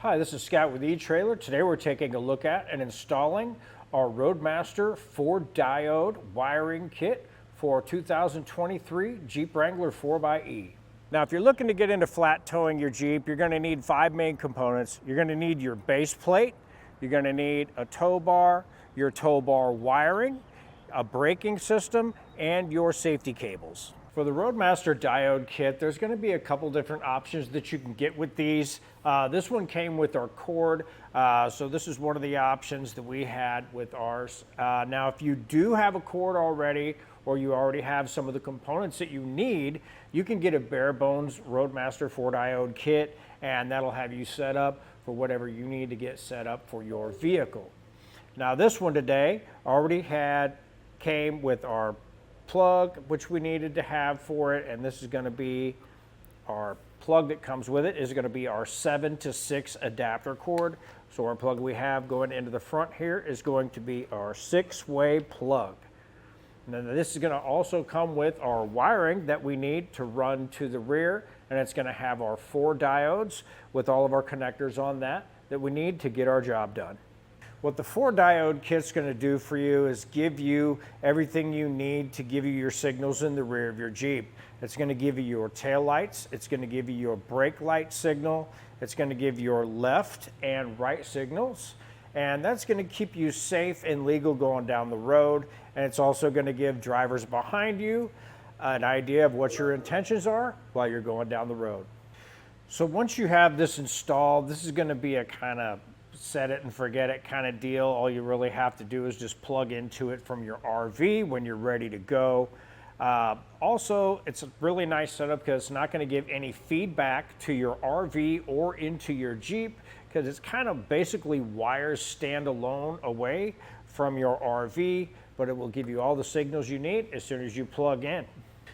Hi, this is Scott with eTrailer. Today we're taking a look at and installing our Roadmaster 4-Diode wiring kit for 2023 Jeep Wrangler 4xe. Now, if you're looking to get into flat towing your Jeep, you're going to need 5 main components. You're going to need your base plate, you're going to need a tow bar, your tow bar wiring, a braking system, and your safety cables. For the Roadmaster diode kit, there's going to be a couple different options that you can get with these. This one came with our cord, so this is one of the options that we had with ours. Now, if you do have a cord already, or you already have some of the components that you need, you can get a bare bones Roadmaster 4-Diode kit, and that'll have you set up for whatever you need to get set up for your vehicle. Now, this one today already came with our plug, which we needed to have for it, and this is going to be our plug that comes with it is going to be our 7 to 6 adapter cord. So our plug we have going into the front here is going to be our 6-way plug. And then this is going to also come with our wiring that we need to run to the rear, and it's going to have our 4 diodes with all of our connectors on that we need to get our job done. What the 4-diode kit's going to do for you is give you everything you need to give you your signals in the rear of your Jeep. It's going to give you your tail lights, it's going to give you your brake light signal, it's going to give your left and right signals, and that's going to keep you safe and legal going down the road, and it's also going to give drivers behind you an idea of what your intentions are while you're going down the road. So once you have this installed, this is going to be a kind of set it and forget it kind of deal. All you really have to do is just plug into it from your RV when you're ready to go. Also, it's a really nice setup because it's not going to give any feedback to your RV or into your Jeep, because it's kind of basically wires standalone away from your RV, but it will give you all the signals you need as soon as you plug in.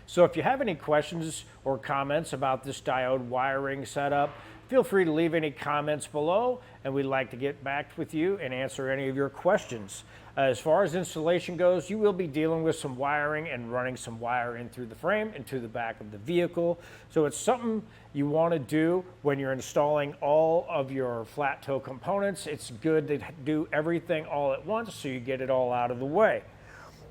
So if you have any questions or comments about this diode wiring setup, feel free to leave any comments below, and we'd like to get back with you and answer any of your questions. As far as installation goes, you will be dealing with some wiring and running some wire in through the frame and to the back of the vehicle. So it's something you want to do when you're installing all of your flat tow components. It's good to do everything all at once so you get it all out of the way.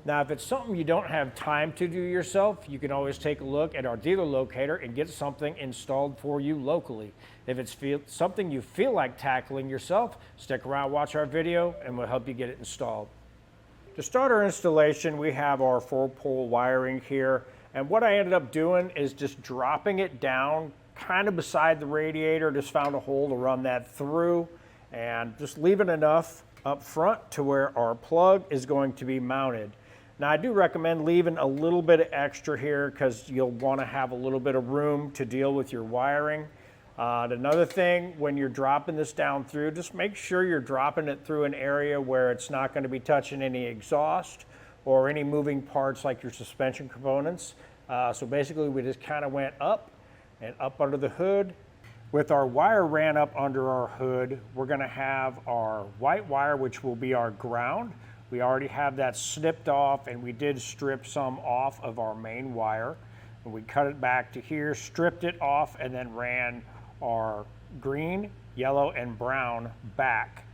Now, if it's something you don't have time to do yourself, you can always take a look at our dealer locator and get something installed for you locally. If it's something you feel like tackling yourself, stick around, watch our video, and we'll help you get it installed. To start our installation, we have our 4-pole wiring here, and what I ended up doing is just dropping it down kind of beside the radiator. Just found a hole to run that through, and just leaving enough up front to where our plug is going to be mounted. Now, I do recommend leaving a little bit of extra here because you'll want to have a little bit of room to deal with your wiring. Another thing, when you're dropping this down through, just make sure you're dropping it through an area where it's not going to be touching any exhaust or any moving parts like your suspension components. So basically, we just kind of went up and up under the hood. With our wire ran up under our hood, we're going to have our white wire, which will be our ground. We already have that snipped off, and we did strip some off of our main wire. And we cut it back to here, stripped it off, and then ran our green, yellow, and brown back.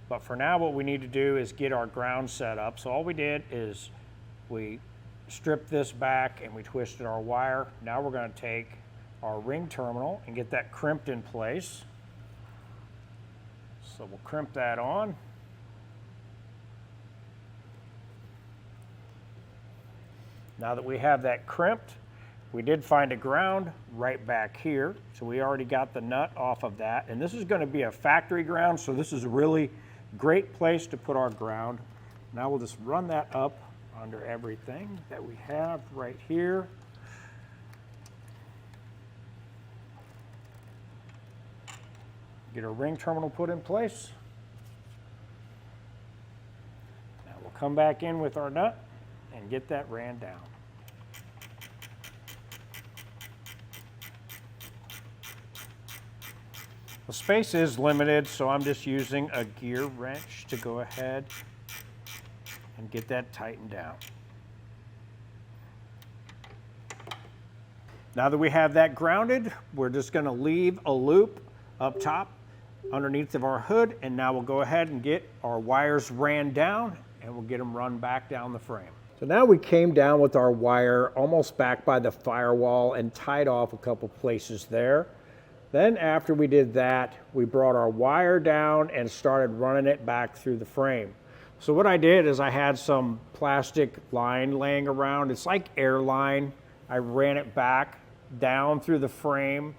But for now, what we need to do is get our ground set up. So all we did is we stripped this back and we twisted our wire. Now we're going to take our ring terminal and get that crimped in place. So we'll crimp that on. Now that we have that crimped, we did find a ground right back here. So we already got the nut off of that. And this is going to be a factory ground, so this is a really great place to put our ground. Now we'll just run that up under everything that we have right here. Get our ring terminal put in place. Now we'll come back in with our nut and get that ran down. The space is limited, so I'm just using a gear wrench to go ahead and get that tightened down. Now that we have that grounded, we're just going to leave a loop up top underneath of our hood, and now we'll go ahead and get our wires ran down and we'll get them run back down the frame. So now we came down with our wire almost back by the firewall and tied off a couple places there. Then after we did that, we brought our wire down and started running it back through the frame. So what I did is I had some plastic line laying around. It's like air line. I ran it back down through the frame,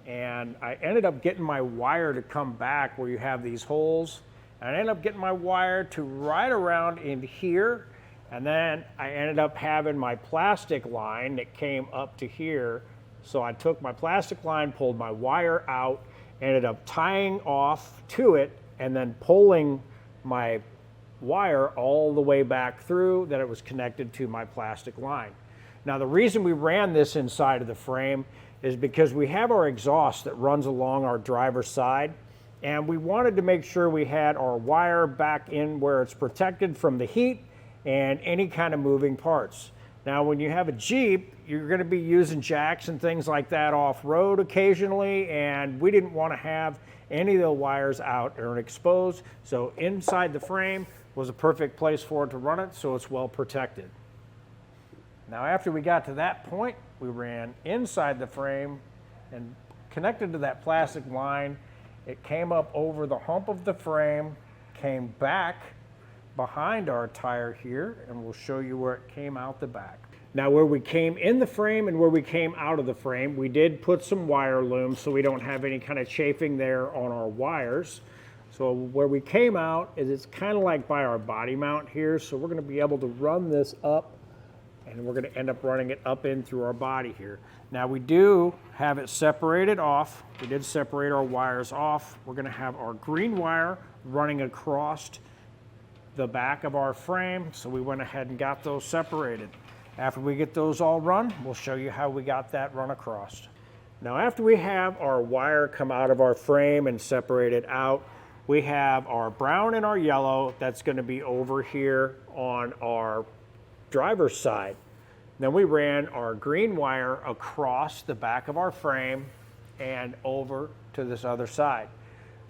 and I ended up getting my wire to come back where you have these holes. And I ended up getting my wire to right around in here, and then I ended up having my plastic line that came up to here. So I took my plastic line, pulled my wire out, ended up tying off to it, and then pulling my wire all the way back through that it was connected to my plastic line. Now the reason we ran this inside of the frame is because we have our exhaust that runs along our driver's side, and we wanted to make sure we had our wire back in where it's protected from the heat and any kind of moving parts. Now when you have a Jeep, you're going to be using jacks and things like that off-road occasionally, and we didn't want to have any of the wires out or exposed, so inside the frame was a perfect place for it to run it, so it's well protected. Now after we got to that point, we ran inside the frame and connected to that plastic line. It came up over the hump of the frame, came back behind our tire here, and we'll show you where it came out the back. Now where we came in the frame and where we came out of the frame, we did put some wire loom so we don't have any kind of chafing there on our wires. So where we came out is it's kind of like by our body mount here, so we're going to be able to run this up, and we're going to end up running it up in through our body here. Now we do have it separated off. We did separate our wires off. We're going to have our green wire running across the back of our frame, so we went ahead and got those separated. After we get those all run, we'll show you how we got that run across. Now after we have our wire come out of our frame and separate it out, we have our brown and our yellow that's going to be over here on our driver's side. Then we ran our green wire across the back of our frame and over to this other side.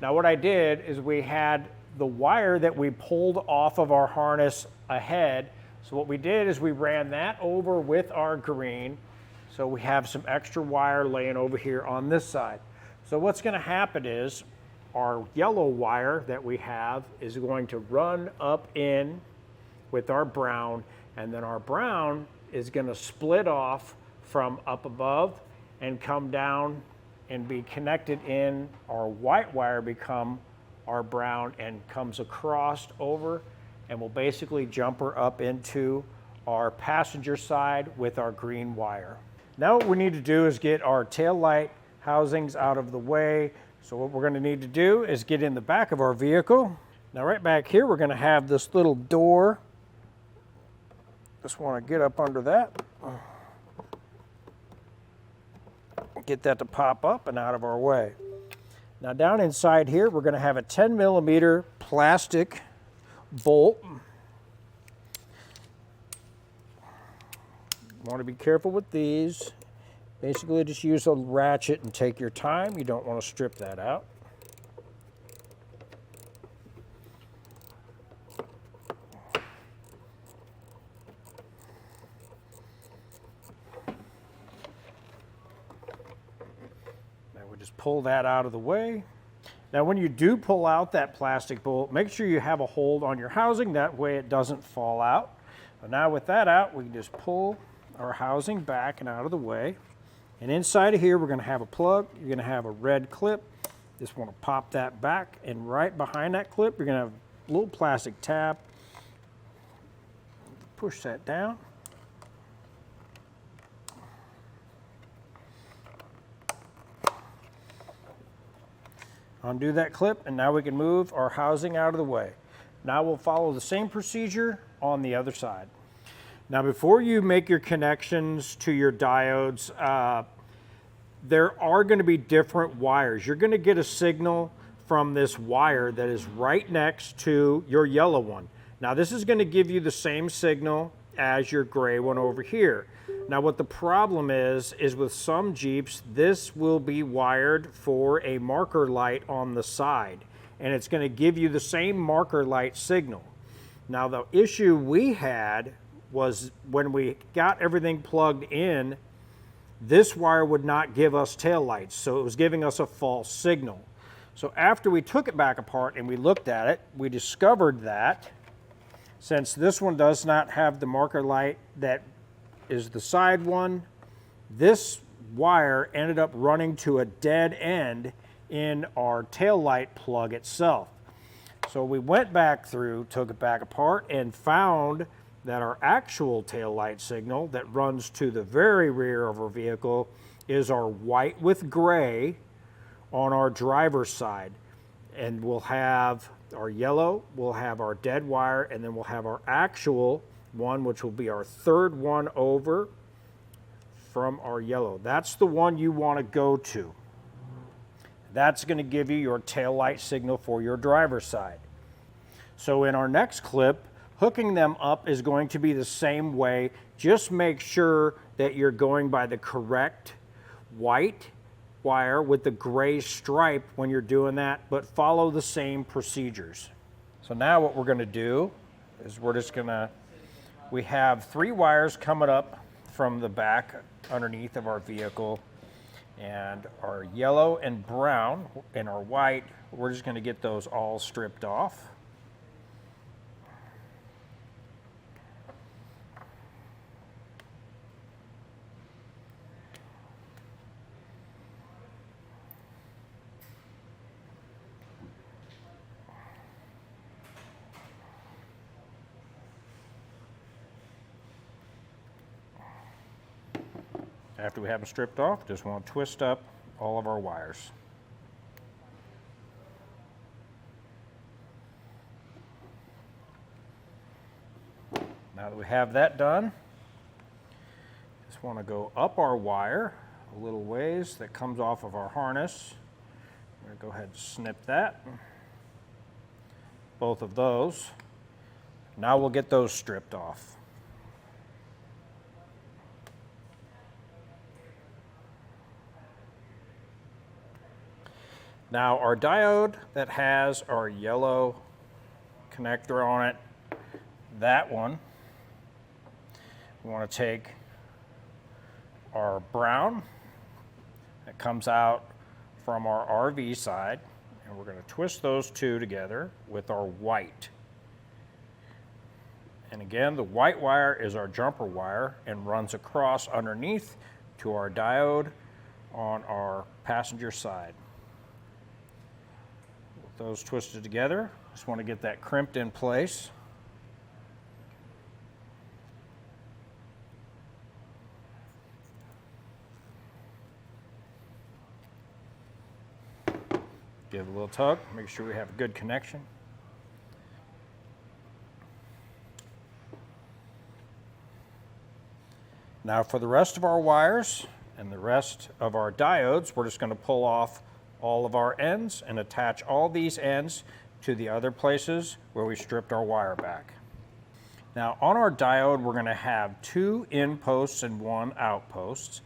Now what I did is we had the wire that we pulled off of our harness ahead. So what we did is we ran that over with our green. So we have some extra wire laying over here on this side. So what's going to happen is our yellow wire that we have is going to run up in with our brown, and then our brown is going to split off from up above and come down and be connected in. Our white wire become our brown and comes across over, and we'll basically jumper up into our passenger side with our green wire. Now what we need to do is get our tail light housings out of the way. So what we're going to need to do is get in the back of our vehicle. Now right back here we're going to have this little door. Just want to get up under that. Get that to pop up and out of our way. Now down inside here we're going to have a 10mm plastic bolt. You want to be careful with these. Basically just use a ratchet and take your time. You don't want to strip that out. Now we just pull that out of the way. Now when you do pull out that plastic bolt, make sure you have a hold on your housing, that way it doesn't fall out. But now with that out, we can just pull our housing back and out of the way. And inside of here, we're going to have a plug. You're going to have a red clip. Just want to pop that back, and right behind that clip, you're going to have a little plastic tab. Push that down. Undo that clip, and now we can move our housing out of the way. Now we'll follow the same procedure on the other side. Now before you make your connections to your diodes, there are going to be different wires. You're going to get a signal from this wire that is right next to your yellow one. Now this is going to give you the same signal as your gray one over here. Now what the problem is with some Jeeps, this will be wired for a marker light on the side, and it's going to give you the same marker light signal. Now the issue we had was when we got everything plugged in, this wire would not give us tail lights, so it was giving us a false signal. So after we took it back apart and we looked at it, we discovered that since this one does not have the marker light that is the side one, this wire ended up running to a dead end in our tail light plug itself. So we went back through, took it back apart, and found that our actual tail light signal that runs to the very rear of our vehicle is our white with gray on our driver's side. And we'll have our yellow, we'll have our dead wire, and then we'll have our actual one, which will be our third one over from our yellow. That's the one you want to go to. That's going to give you your tail light signal for your driver's side. So in our next clip, hooking them up is going to be the same way. Just make sure that you're going by the correct white wire with the gray stripe when you're doing that, but follow the same procedures. So now what we're going to do is we have 3 wires coming up from the back underneath of our vehicle, and our yellow and brown and our white, we're just going to get those all stripped off. After we have them stripped off, just want to twist up all of our wires. Now that we have that done, just want to go up our wire a little ways that comes off of our harness. I'm going to go ahead and snip that, both of those. Now we'll get those stripped off. Now our diode that has our yellow connector on it, that one, we want to take our brown that comes out from our RV side, and we're going to twist those two together with our white. And again, the white wire is our jumper wire and runs across underneath to our diode on our passenger side. Those twisted together. Just want to get that crimped in place. Give it a little tug, make sure we have a good connection. Now for the rest of our wires and the rest of our diodes, we're just going to pull off all of our ends and attach all these ends to the other places where we stripped our wire back. Now on our diode, we're going to have 2 in posts and 1 out post.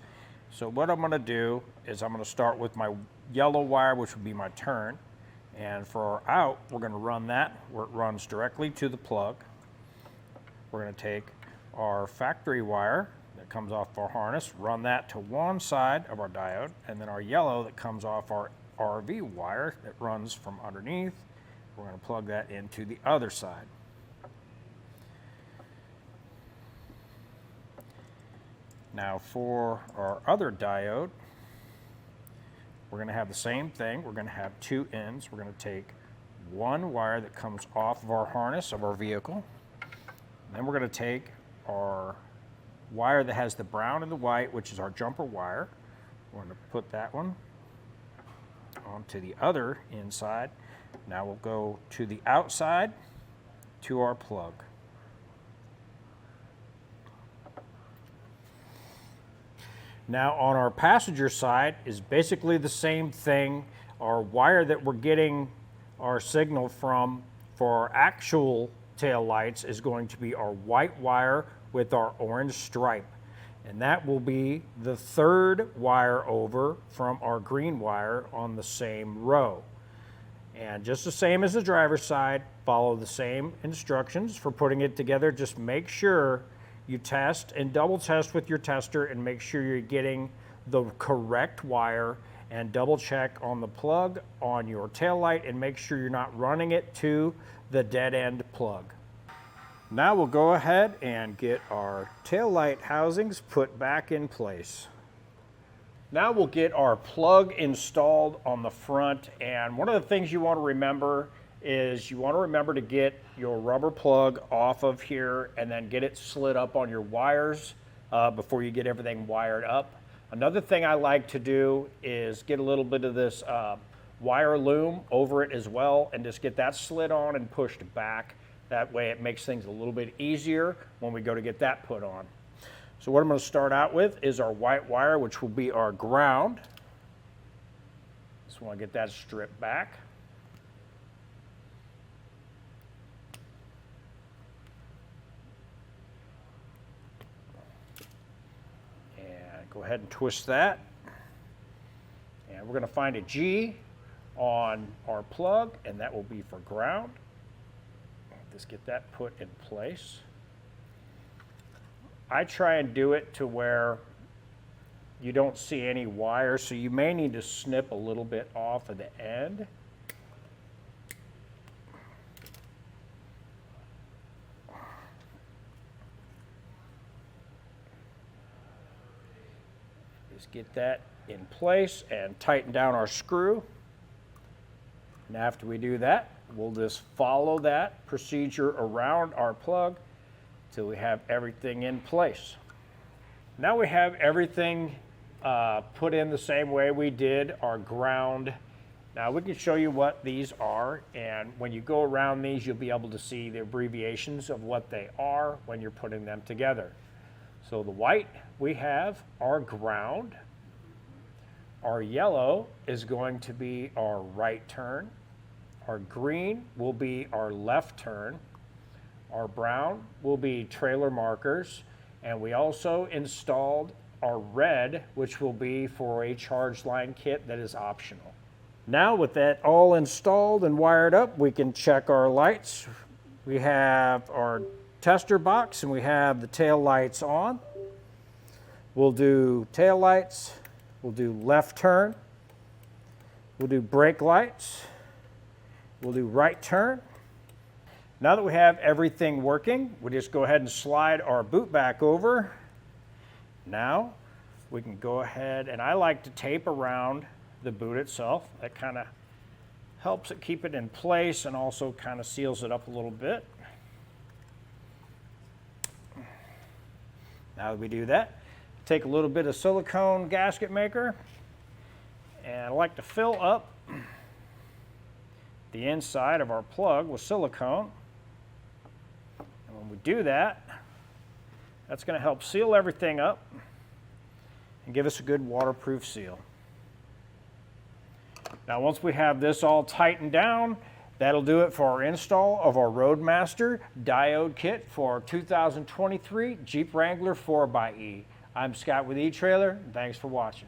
So what I'm going to do is I'm going to start with my yellow wire, which would be my turn. And for our out, we're going to run that where it runs directly to the plug. We're going to take our factory wire that comes off our harness, run that to one side of our diode, and then our yellow that comes off our RV wire that runs from underneath, we're going to plug that into the other side. Now for our other diode, we're going to have the same thing. We're going to have 2 ends. We're going to take 1 wire that comes off of our harness of our vehicle. And then we're going to take our wire that has the brown and the white, which is our jumper wire. We're going to put that one onto the other inside. Now we'll go to the outside to our plug. Now on our passenger side is basically the same thing. Our wire that we're getting our signal from for our actual tail lights is going to be our white wire with our orange stripe. And that will be the third wire over from our green wire on the same row. And just the same as the driver's side, follow the same instructions for putting it together. Just make sure you test and double test with your tester and make sure you're getting the correct wire, and double check on the plug on your taillight and make sure you're not running it to the dead end plug. Now we'll go ahead and get our taillight housings put back in place. Now we'll get our plug installed on the front, and one of the things you want to remember is you want to remember to get your rubber plug off of here and then get it slid up on your wires before you get everything wired up. Another thing I like to do is get a little bit of this wire loom over it as well and just get that slid on and pushed back. That way it makes things a little bit easier when we go to get that put on. So what I'm going to start out with is our white wire, which will be our ground. Just want to get that stripped back. Go ahead and twist that. And we're going to find a G on our plug, and that will be for ground. Just get that put in place. I try and do it to where you don't see any wire, so you may need to snip a little bit off of the end. Just get that in place and tighten down our screw. And after we do that, we'll just follow that procedure around our plug till we have everything in place. Now we have everything put in the same way we did our ground. Now we can show you what these are, and when you go around these, you'll be able to see the abbreviations of what they are when you're putting them together. So the white, we have our ground. Our yellow is going to be our right turn. Our green will be our left turn. Our brown will be trailer markers. And we also installed our red, which will be for a charge line kit that is optional. Now with that all installed and wired up, we can check our lights. We have our tester box and we have the tail lights on. We'll do tail lights, we'll do left turn, we'll do brake lights, we'll do right turn. Now that we have everything working, we just go ahead and slide our boot back over. Now we can go ahead, and I like to tape around the boot itself. That kind of helps it keep it in place and also kind of seals it up a little bit. Now that we do that, take a little bit of silicone gasket maker, and I like to fill up the inside of our plug with silicone. And when we do that, that's going to help seal everything up and give us a good waterproof seal. Now once we have this all tightened down, that'll do it for our install of our Roadmaster diode kit for our 2023 Jeep Wrangler 4xe. I'm Scott with eTrailer, and thanks for watching.